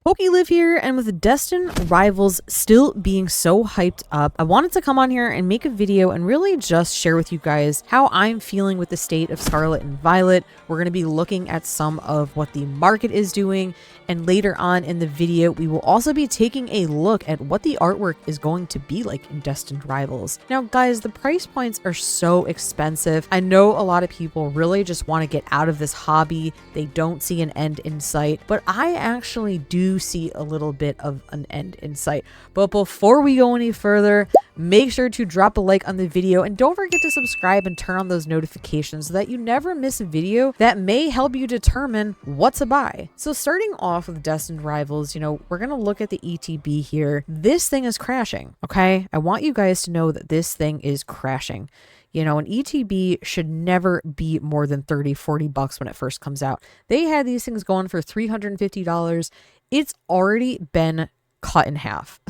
PokiLiv here, and with Destined Rivals still being so hyped up, I wanted to come on here and make a video and really just share with you guys how I'm feeling with the state of Scarlet and Violet. We're going to be looking at some of what the market is doing, and later on in the video, we will also be taking a look at what the artwork is going to be like in Destined Rivals. Now, guys, the price points are so expensive. I know a lot of people really just want to get out of this hobby. They don't see an end in sight, but I actually do see a little bit of an end in sight. But before we go any further, make sure to drop a like on the video and don't forget to subscribe and turn on those notifications so that you never miss a video that may help you determine what to buy. So starting off with Destined Rivals, we're going to look at the ETB here. This thing is crashing, okay? I want you guys to know that this thing is crashing. An ETB should never be more than 30, 40 bucks when it first comes out. They had these things going for $350. It's already been cut in half.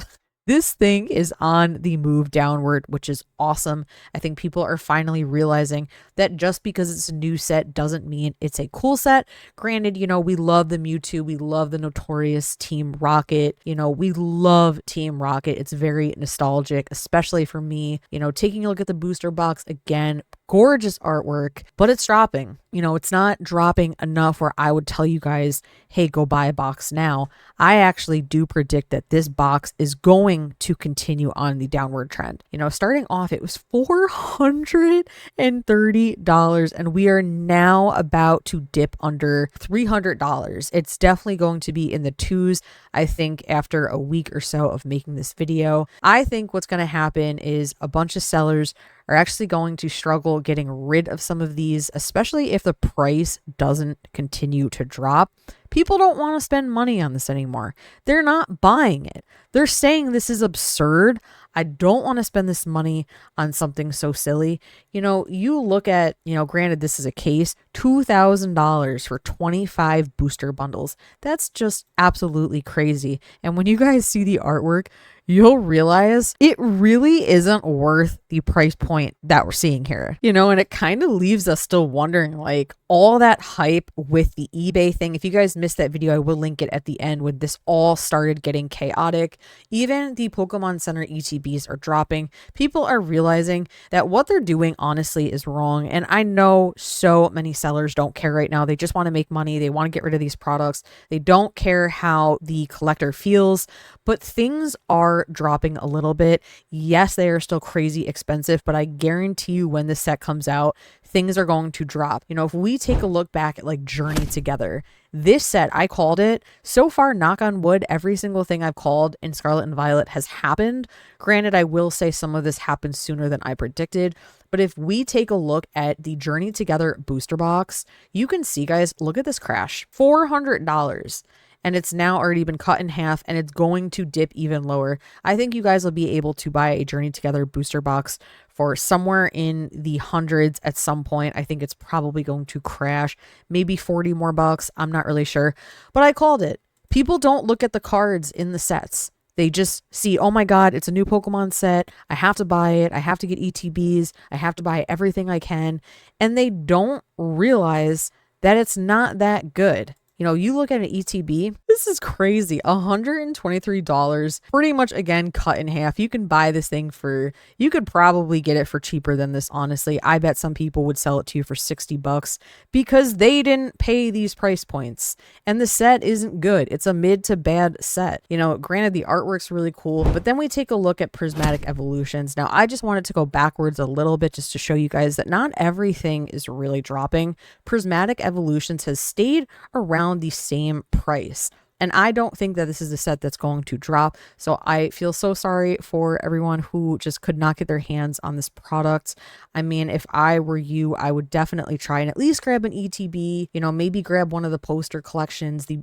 This thing is on the move downward, which is awesome. I think people are finally realizing that just because it's a new set doesn't mean it's a cool set. Granted, we love the Mewtwo. We love the notorious Team Rocket. We love Team Rocket. It's very nostalgic, especially for me. Taking a look at the booster box again, gorgeous artwork, but it's dropping. It's not dropping enough where I would tell you guys, hey, go buy a box now. I actually do predict that this box is going to continue on the downward trend. Starting off, it was $430, and we are now about to dip under $300. It's definitely going to be in the twos, I think, after a week or so of making this video. I think what's going to happen is a bunch of sellers are actually going to struggle getting rid of some of these, especially if the price doesn't continue to drop. People don't want to spend money on this anymore. They're not buying it. They're saying this is absurd. I don't want to spend this money on something so silly. You look at, granted this is a case, $2,000 for 25 booster bundles. That's just absolutely crazy. And when you guys see the artwork, you'll realize it really isn't worth the price point that we're seeing here, and it kind of leaves us still wondering, like, all that hype with the eBay thing. If you guys missed that video, I will link it at the end when this all started getting chaotic. Even the Pokemon Center ETBs are dropping. People are realizing that what they're doing honestly is wrong. And I know so many sellers don't care right now. They just want to make money. They want to get rid of these products. They don't care how the collector feels, but things are dropping a little bit. Yes, they are still crazy expensive, but I guarantee you when this set comes out, things are going to drop. If we take a look back at like Journey Together, this set, I called it. So far, knock on wood, every single thing I've called in Scarlet and Violet has happened. Granted, I will say some of this happened sooner than I predicted. But if we take a look at the Journey Together booster box, you can see, guys, look at this crash. $400. And it's now already been cut in half, and it's going to dip even lower. I think you guys will be able to buy a Journey Together booster box for somewhere in the hundreds at some point. I think it's probably going to crash, maybe 40 more bucks. I'm not really sure, but I called it. People don't look at the cards in the sets. They just see, oh my God, it's a new Pokemon set. I have to buy it. I have to get ETBs. I have to buy everything I can. And they don't realize that it's not that good. You look at an ETB, this is crazy. $123, pretty much, again, cut in half. You can buy this thing you could probably get it for cheaper than this, honestly. I bet some people would sell it to you for 60 bucks because they didn't pay these price points. And the set isn't good. It's a mid to bad set. Granted, the artwork's really cool, but then we take a look at Prismatic Evolutions. Now, I just wanted to go backwards a little bit just to show you guys that not everything is really dropping. Prismatic Evolutions has stayed around the same price. And I don't think that this is a set that's going to drop. So I feel so sorry for everyone who just could not get their hands on this product. I mean, if I were you, I would definitely try and at least grab an ETB, maybe grab one of the poster collections, the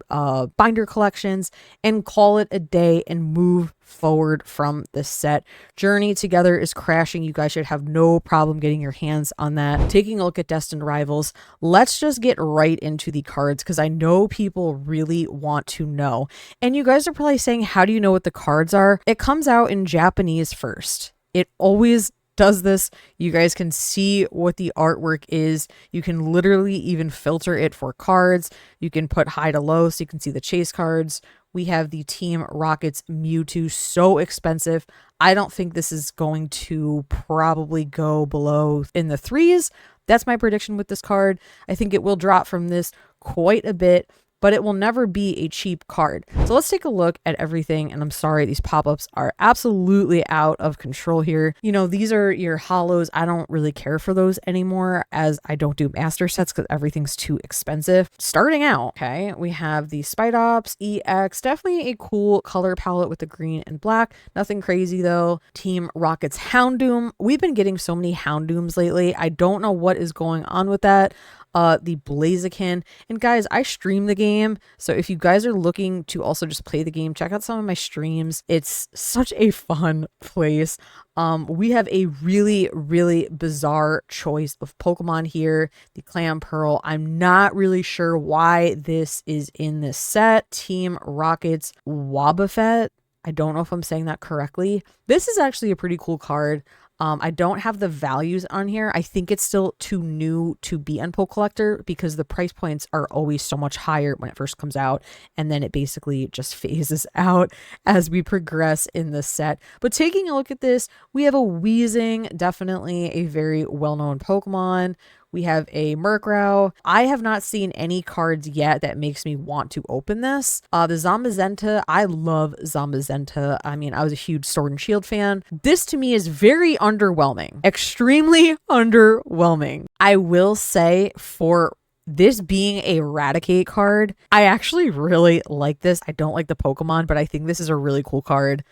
binder collections, and call it a day and move forward from this set. Journey Together is crashing. You guys should have no problem getting your hands on that. Taking a look at Destined Rivals, let's just get right into the cards because I know people really want to know. And you guys are probably saying, how do you know what the cards are? It comes out in Japanese first. It always does this. You guys can see what the artwork is. You can literally even filter it for cards. You can put high to low so you can see the chase cards, We have the Team Rocket's Mewtwo, so expensive. I don't think this is going to probably go below in the threes. That's my prediction with this card. I think it will drop from this quite a bit, but it will never be a cheap card. So let's take a look at everything. And I'm sorry, these pop-ups are absolutely out of control here. You know, these are your hollows. I don't really care for those anymore, as I don't do master sets because everything's too expensive. Starting out, okay, we have the Spidops EX, definitely a cool color palette with the green and black. Nothing crazy though. Team Rocket's Houndoom. We've been getting so many Houndooms lately. I don't know what is going on with that. The Blaziken. And guys, I stream the game, so if you guys are looking to also just play the game, check out some of my streams. It's such a fun place. We have a really bizarre choice of Pokemon here. The Clamperl. I'm not really sure why this is in this set. Team Rocket's Wobbuffet. I don't know if I'm saying that correctly. This is actually a pretty cool card. I don't have the values on here. I think it's still too new to be on PokeCollector because the price points are always so much higher when it first comes out, and then it basically just phases out as we progress in the set. But taking a look at this, we have a Weezing, definitely a very well-known Pokemon. We have a Murkrow. I have not seen any cards yet that makes me want to open this. The Zamazenta, I love Zamazenta. I mean, I was a huge Sword and Shield fan. This to me is very underwhelming. Extremely underwhelming. I will say, for this being a Raticate card, I actually really like this. I don't like the Pokemon, but I think this is a really cool card.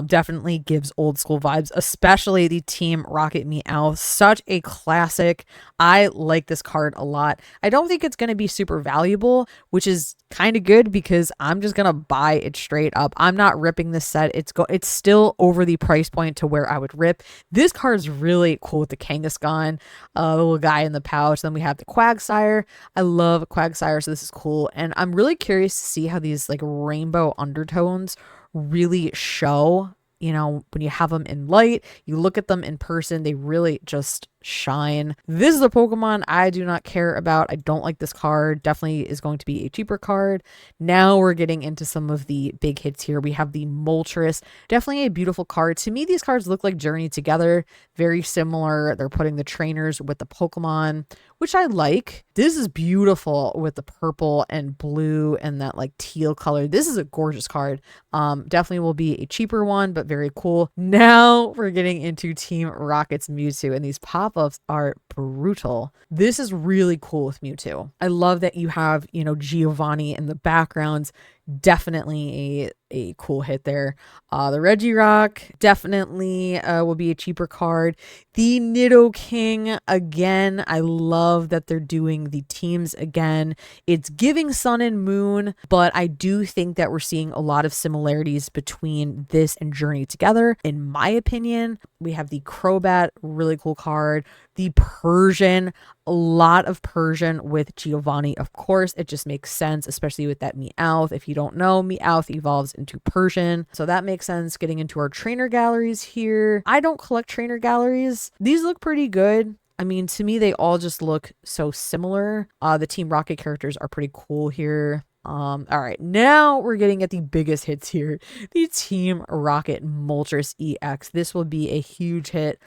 Definitely gives old school vibes, especially the Team Rocket Meowth. Such a classic. I like this card a lot. I don't think it's going to be super valuable, which is kind of good because I'm just going to buy it straight up. I'm not ripping this set. It's still over the price point to where I would rip. This card's really cool with the Kangaskhan, the little guy in the pouch. Then we have the Quagsire. I love Quagsire, so this is cool. And I'm really curious to see how these like rainbow undertones really show, you know, when you have them in light, you look at them in person, they really just shine. This is a Pokemon I do not care about. I don't like this card. Definitely is going to be a cheaper card. Now we're getting into some of the big hits here. We have the Moltres. Definitely a beautiful card. To me, these cards look like Journey together. Very similar. They're putting the trainers with the Pokemon, which I like. This is beautiful with the purple and blue and that like teal color. This is a gorgeous card. Definitely will be a cheaper one, but very cool. Now we're getting into Team Rocket's Mewtwo, and these pop-ups are brutal. This is really cool with Mewtwo. I love that you have, you know, Giovanni in the backgrounds. Definitely a cool hit there. The Regirock definitely will be a cheaper card. The Nidoking, again, I love that they're doing the teams again. It's giving Sun and Moon, but I do think that we're seeing a lot of similarities between this and Journey together. In my opinion, we have the Crobat, really cool card. The Persian, a lot of Persian with Giovanni, of course. It just makes sense, especially with that Meowth. If you don't know, Meowth evolves into Persian, so that makes sense. Getting into our trainer galleries here. I don't collect trainer galleries. These look pretty good. I mean, to me, they all just look so similar. The Team Rocket characters are pretty cool here. All right, now we're getting at the biggest hits here. The Team Rocket Moltres EX. This will be a huge hit.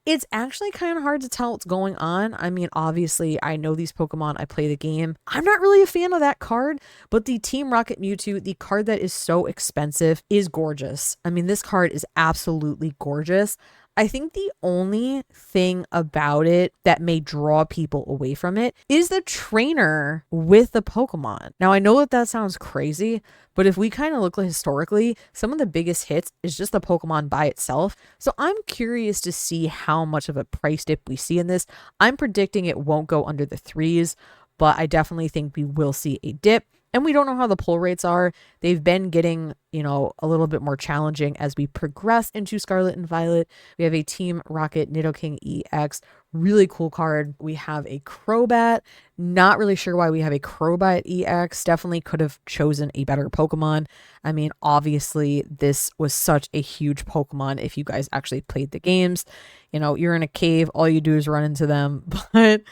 It's actually kind of hard to tell what's going on. I mean, obviously, I know these Pokemon. I play the game. I'm not really a fan of that card, but the Team Rocket Mewtwo, the card that is so expensive, is gorgeous. I mean, this card is absolutely gorgeous. I think the only thing about it that may draw people away from it is the trainer with the Pokemon. Now, I know that that sounds crazy, but if we kind of look historically, some of the biggest hits is just the Pokemon by itself. So I'm curious to see how much of a price dip we see in this. I'm predicting it won't go under the threes, but I definitely think we will see a dip. And we don't know how the pull rates are. They've been getting, you know, a little bit more challenging as we progress into Scarlet and Violet. We have a Team Rocket Nidoking EX. Really cool card. We have a Crobat. Not really sure why we have a Crobat EX. Definitely could have chosen a better Pokemon. I mean, obviously, this was such a huge Pokemon if you guys actually played the games. You know, you're in a cave, all you do is run into them. But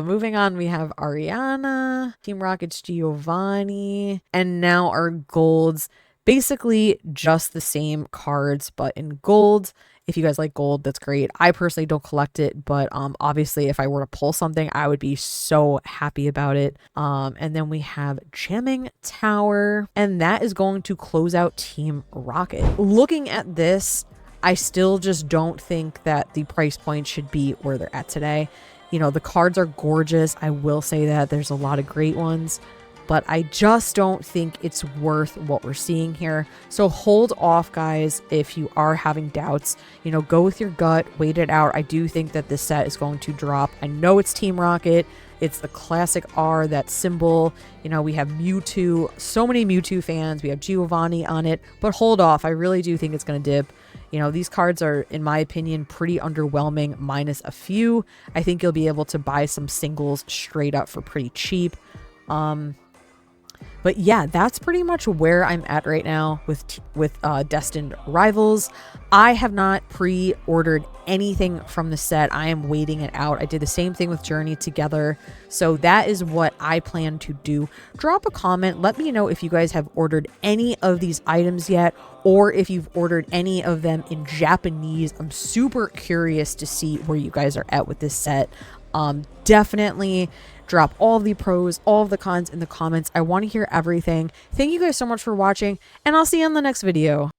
moving on, we have Ariana, Team Rocket's Giovanni, and now our golds. Basically, just the same cards, but in gold. If you guys like gold, that's great. I personally don't collect it, but obviously if I were to pull something, I would be so happy about it. And then we have Jamming Tower, and that is going to close out Team Rocket. Looking at this, I still just don't think that the price point should be where they're at today. You know, the cards are gorgeous. I will say that there's a lot of great ones, but I just don't think it's worth what we're seeing here. So hold off, guys, if you are having doubts. You know, go with your gut, wait it out. I do think that this set is going to drop. I know it's Team Rocket. It's the classic R, that symbol. You know, we have Mewtwo, so many Mewtwo fans. We have Giovanni on it, but hold off. I really do think it's going to dip. You know, these cards are, in my opinion, pretty underwhelming, minus a few. I think you'll be able to buy some singles straight up for pretty cheap. But yeah, that's pretty much where I'm at right now with Destined Rivals. I have not pre-ordered anything from the set. I am waiting it out. I did the same thing with Journey Together. So that is what I plan to do. Drop a comment. Let me know if you guys have ordered any of these items yet, or if you've ordered any of them in Japanese. I'm super curious to see where you guys are at with this set. Definitely drop all of the pros, all of the cons in the comments. I want to hear everything. Thank you guys so much for watching, and I'll see you in the next video.